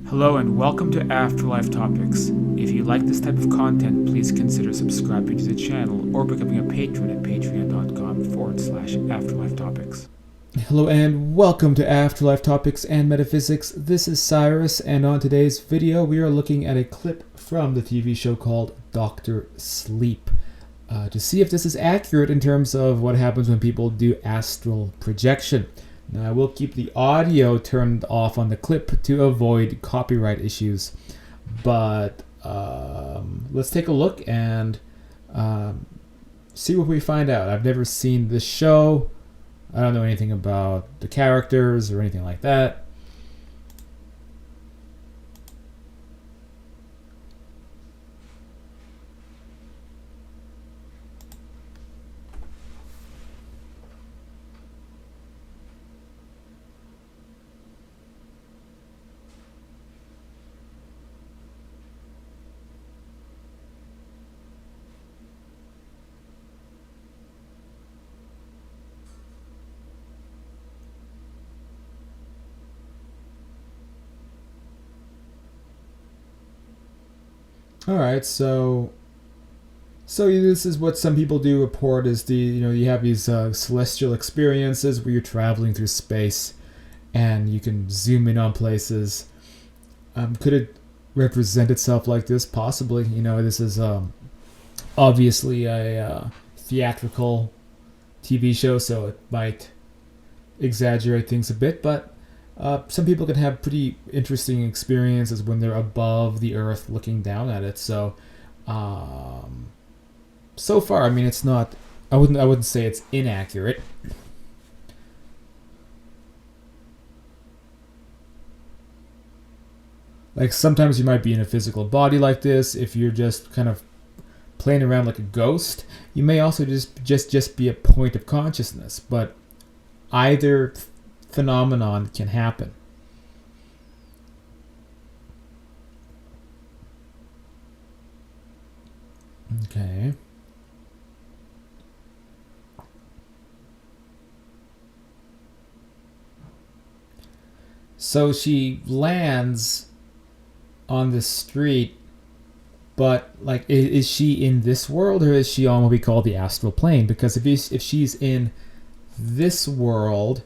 Hello and welcome to Afterlife Topics. If you like this type of content, please consider subscribing to the channel or becoming a patron at patreon.com/Afterlife Topics. Hello and welcome to Afterlife Topics and Metaphysics. This is Cyrus, and on today's video we are looking at a clip from the TV show called Dr. Sleep to see if this is accurate in terms of what happens when people do astral projection. Now I will keep the audio turned off on the clip to avoid copyright issues, but let's take a look and see what we find out. I've never seen this show. I don't know anything about the characters or anything like that. All right, so this is what some people do report is you have these celestial experiences where you're traveling through space, and you can zoom in on places. Could it represent itself like this? Possibly. This is obviously a theatrical TV show, so it might exaggerate things a bit, but some people can have pretty interesting experiences when they're above the earth looking down at it. So so far, I mean, it's not, I wouldn't say it's inaccurate. Like sometimes you might be in a physical body like this. If you're just kind of playing around like a ghost, you may also just be a point of consciousness, but either phenomenon can happen. Okay. So she lands on the street, but like, is she in this world or is she on what we call the astral plane? Because if she's in this world,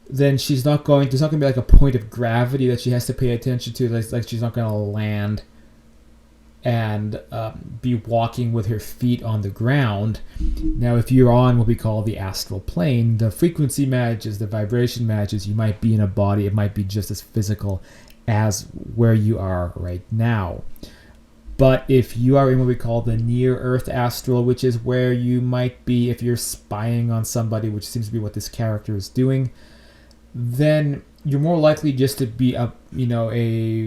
then there's not going to be like a point of gravity that she has to pay attention to. Like she's not going to land and be walking with her feet on the ground. Now, if you're on what we call the astral plane, the frequency matches, the vibration matches, you might be in a body. It might be just as physical as where you are right now. But if you are in what we call the near-Earth astral, which is where you might be if you're spying on somebody, which seems to be what this character is doing, then you're more likely just to be a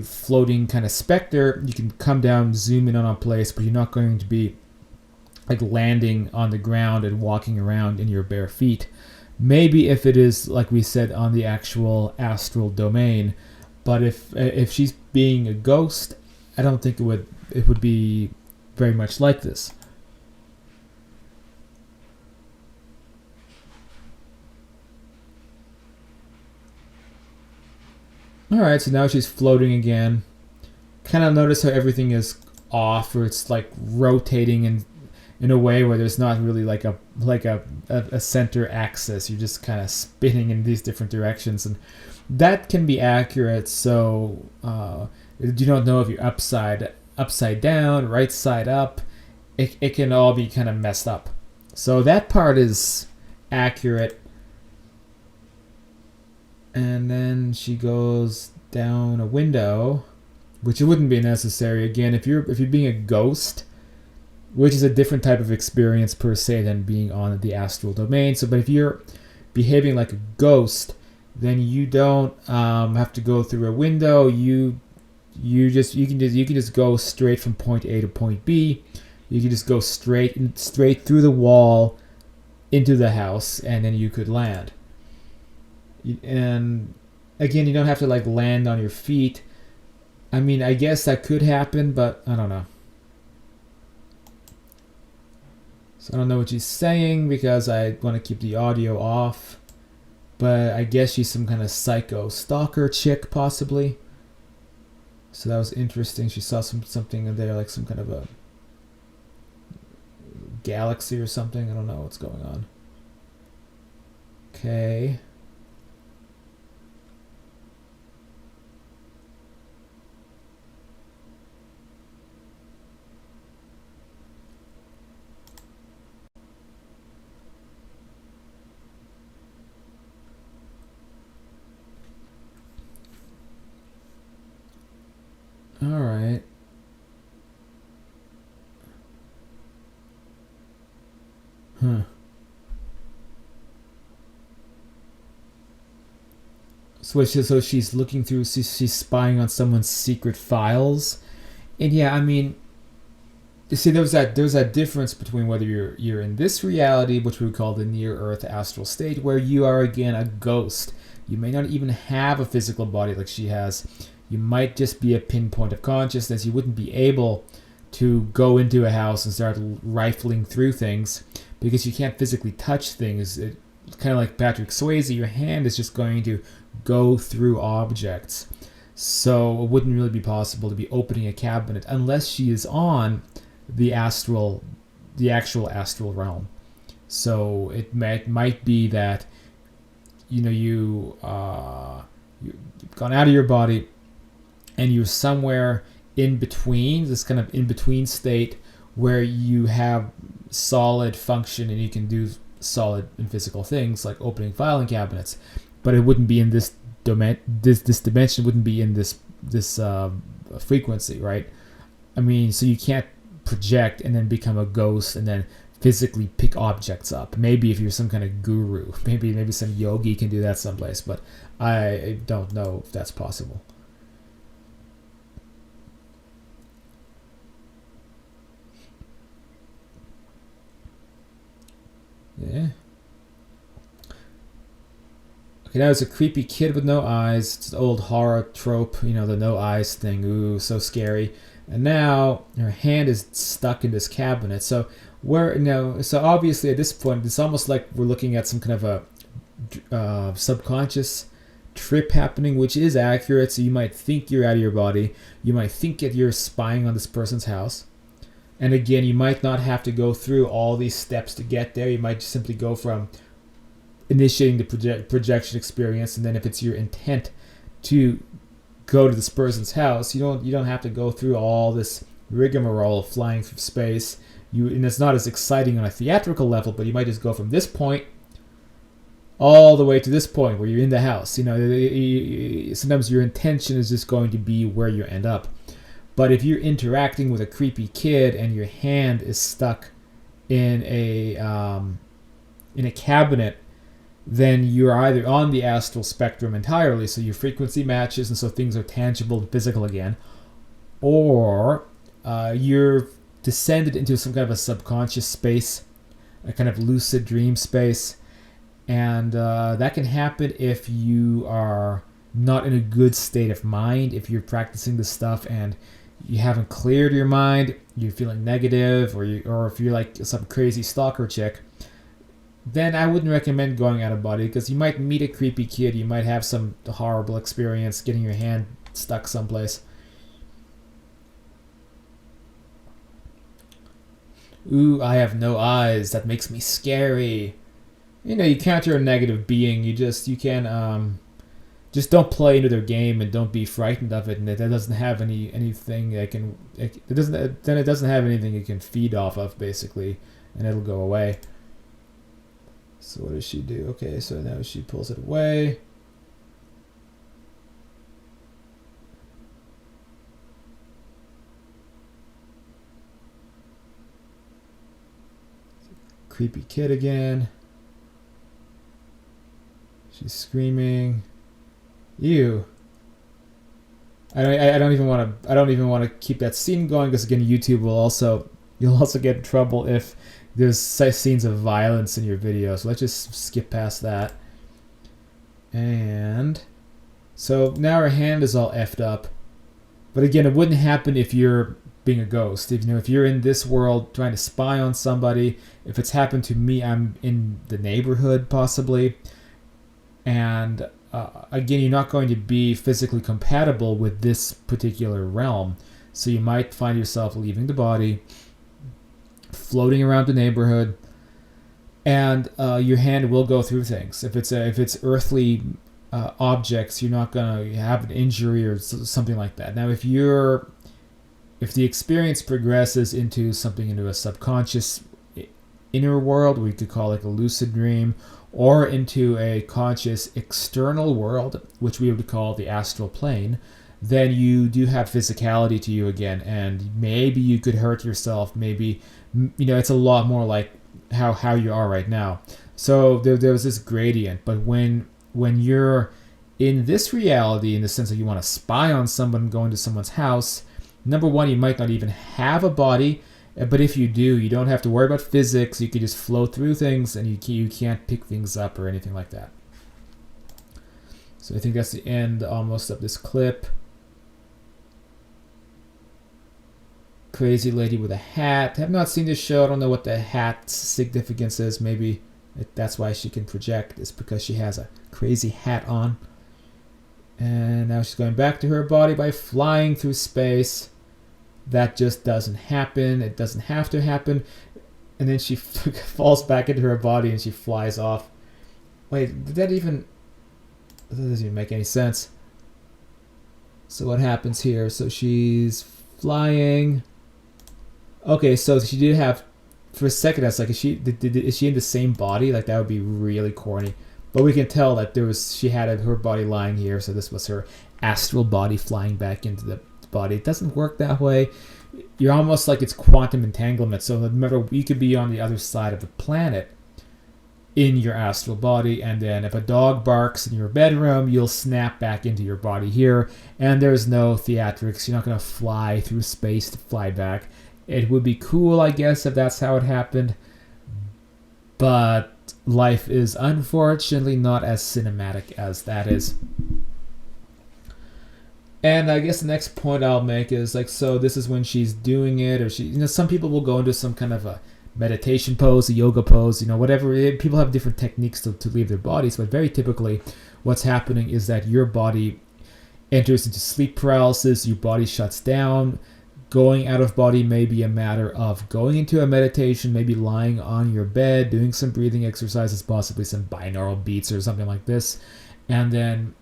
floating kind of specter. You can come down, zoom in on a place, but you're not going to be like landing on the ground and walking around in your bare feet. Maybe if it is, like we said, on the actual astral domain, but if she's being a ghost, I don't think it would be very much like this. Alright, so now she's floating again. Kind of notice how everything is off, or it's like rotating in a way where there's not really like a center axis. You're just kind of spinning in these different directions, and that can be accurate. So you don't know if you're upside down, right side up. It can all be kind of messed up. So that part is accurate. And then she goes down a window, which it wouldn't be necessary. Again, if you're being a ghost, which is a different type of experience per se than being on the astral domain. So, but if you're behaving like a ghost, then you don't have to go through a window. You can just go straight from point A to point B. You can just go straight through the wall into the house, and then you could land. And again, you don't have to like land on your feet. I mean, I guess that could happen, but I don't know. So I don't know what she's saying because I want to keep the audio off. But I guess she's some kind of psycho stalker chick, possibly. So that was interesting. She saw something in there, like some kind of a galaxy or something. I don't know what's going on. Okay. All right. Huh. So she's looking through. She's spying on someone's secret files, and yeah, I mean, you see, there's that difference between whether you're in this reality, which we would call the near Earth astral state, where you are again a ghost. You may not even have a physical body like she has. You might just be a pinpoint of consciousness. You wouldn't be able to go into a house and start rifling through things because you can't physically touch things. Kind of like Patrick Swayze, your hand is just going to go through objects. So it wouldn't really be possible to be opening a cabinet unless she is on the actual astral realm. So it might be that you've gone out of your body and you're somewhere in between, this kind of in between state where you have solid function and you can do solid and physical things like opening filing cabinets, but it wouldn't be in this domain. This dimension wouldn't be in this frequency, right? I mean, so you can't project and then become a ghost and then physically pick objects up. Maybe if you're some kind of guru, maybe some yogi can do that someplace, but I don't know if that's possible. Yeah. Okay, now it's a creepy kid with no eyes. It's an old horror trope, the no eyes thing. Ooh, so scary. And now her hand is stuck in this cabinet. So so obviously at this point, it's almost like we're looking at some kind of a subconscious trip happening, which is accurate. So you might think you're out of your body. You might think that you're spying on this person's house. And again, you might not have to go through all these steps to get there. You might just simply go from initiating the projection experience, and then if it's your intent to go to this person's house, you don't have to go through all this rigmarole of flying through space. And it's not as exciting on a theatrical level, but you might just go from this point all the way to this point where you're in the house. Sometimes your intention is just going to be where you end up. But if you're interacting with a creepy kid and your hand is stuck in a cabinet, then you're either on the astral spectrum entirely, so your frequency matches, and so things are tangible and physical again, or you're descended into some kind of a subconscious space, a kind of lucid dream space, and that can happen if you are not in a good state of mind, if you're practicing this stuff and you haven't cleared your mind, you're feeling negative, or if you're like some crazy stalker chick, then I wouldn't recommend going out of body, because you might meet a creepy kid, you might have some horrible experience getting your hand stuck someplace. Ooh, I have no eyes. That makes me scary. You counter a negative being. You can just don't play into their game and don't be frightened of it. And that doesn't have anything that can. It doesn't have anything you can feed off of, basically, and it'll go away. So what does she do? Okay, so now she pulls it away. Creepy kid again. She's screaming. Ew. I don't even want to keep that scene going, because again, YouTube will you'll also get in trouble if there's scenes of violence in your video. So let's just skip past that. And so now her hand is all effed up. But again, it wouldn't happen if you're being a ghost. If you're in this world trying to spy on somebody, if it's happened to me, I'm in the neighborhood possibly, and again, you're not going to be physically compatible with this particular realm. So you might find yourself leaving the body, floating around the neighborhood, and your hand will go through things. If it's earthly objects, you're not gonna have an injury or something like that. Now, if the experience progresses into a subconscious inner world, we could call it a lucid dream, or into a conscious external world, which we would call the astral plane, then you do have physicality to you again, and maybe you could hurt yourself. Maybe, it's a lot more like how you are right now. So there was this gradient. But when you're in this reality, in the sense that you want to spy on someone, go into someone's house, number one, you might not even have a body. But if you do, you don't have to worry about physics. You can just flow through things, and you can't pick things up or anything like that. So I think that's the end almost of this clip. Crazy lady with a hat. I have not seen this show. I don't know what the hat's significance is. Maybe that's why she can project. It's because she has a crazy hat on. And now she's going back to her body by flying through space. That just doesn't happen. It doesn't have to happen. And then she falls back into her body and she flies off. Wait, that doesn't even make any sense. So what happens here? So she's flying. Okay, so she did have, for a second, I was like, is she in the same body? Like, that would be really corny. But we can tell that she had her body lying here, so this was her astral body flying back into the body. It doesn't work that way. You're almost like it's quantum entanglement. So no matter, you could be on the other side of the planet in your astral body, and then if a dog barks in your bedroom, you'll snap back into your body here, and there's no theatrics. You're not going to fly through space to fly back. It would be cool, I guess, if that's how it happened, but life is unfortunately not as cinematic as that is. And I guess the next point I'll make is, like, so this is when she's doing it, or some people will go into some kind of a meditation pose, a yoga pose, whatever. People have different techniques to leave their bodies, but very typically what's happening is that your body enters into sleep paralysis, your body shuts down. Going out of body may be a matter of going into a meditation, maybe lying on your bed, doing some breathing exercises, possibly some binaural beats or something like this, and then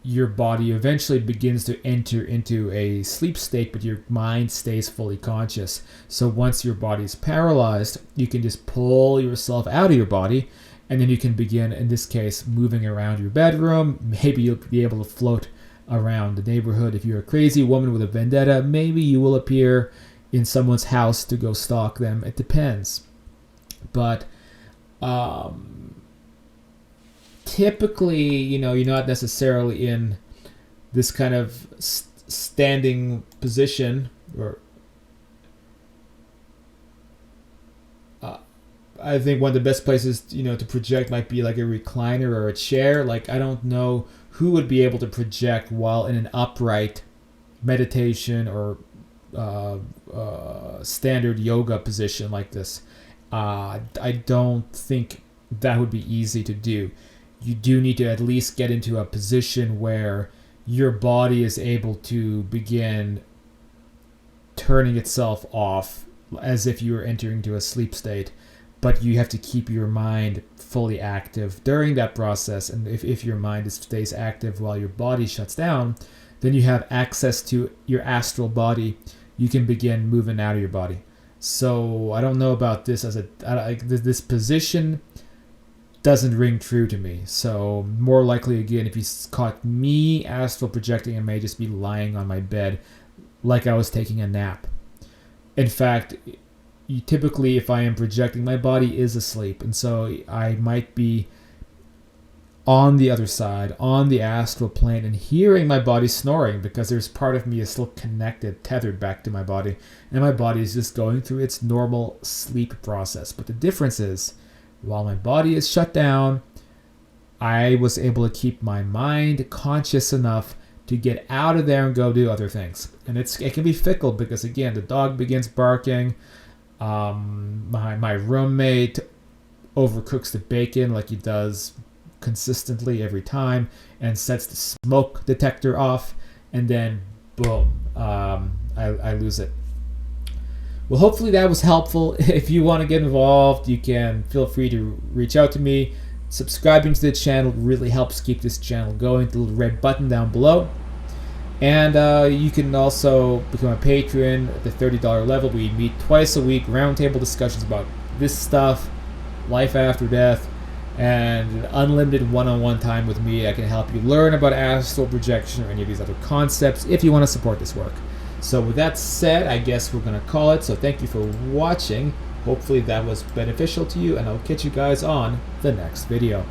your body eventually begins to enter into a sleep state, but your mind stays fully conscious. So once your body is paralyzed, you can just pull yourself out of your body, and then you can begin, in this case, moving around your bedroom. Maybe you'll be able to float around the neighborhood. If you're a crazy woman with a vendetta, maybe you will appear in someone's house to go stalk them. It depends. But typically, you're not necessarily in this kind of standing position, or I think one of the best places, to project might be like a recliner or a chair. Like, I don't know who would be able to project while in an upright meditation or standard yoga position like this. I don't think that would be easy to do. You do need to at least get into a position where your body is able to begin turning itself off as if you were entering into a sleep state. But you have to keep your mind fully active during that process. And if your mind stays active while your body shuts down, then you have access to your astral body. You can begin moving out of your body. So I don't know about this this position doesn't ring true to me. So more likely, again, if you caught me astral projecting, I may just be lying on my bed like I was taking a nap. In fact, typically, if I am projecting, my body is asleep, and so I might be on the other side, on the astral plane, and hearing my body snoring, because there's part of me is still connected, tethered back to my body, and my body is just going through its normal sleep process. But the difference is, while my body is shut down, I was able to keep my mind conscious enough to get out of there and go do other things. And it can be fickle, because again, the dog begins barking. My roommate overcooks the bacon like he does consistently every time and sets the smoke detector off, and then boom, I lose it. Well, hopefully that was helpful. If you want to get involved, you can feel free to reach out to me. Subscribing to the channel really helps keep this channel going. The little red button down below. And you can also become a patron at the $30 level. We meet twice a week, roundtable discussions about this stuff, life after death, and unlimited one-on-one time with me. I can help you learn about astral projection or any of these other concepts if you want to support this work. So with that said, I guess we're going to call it. So thank you for watching. Hopefully that was beneficial to you, and I'll catch you guys on the next video.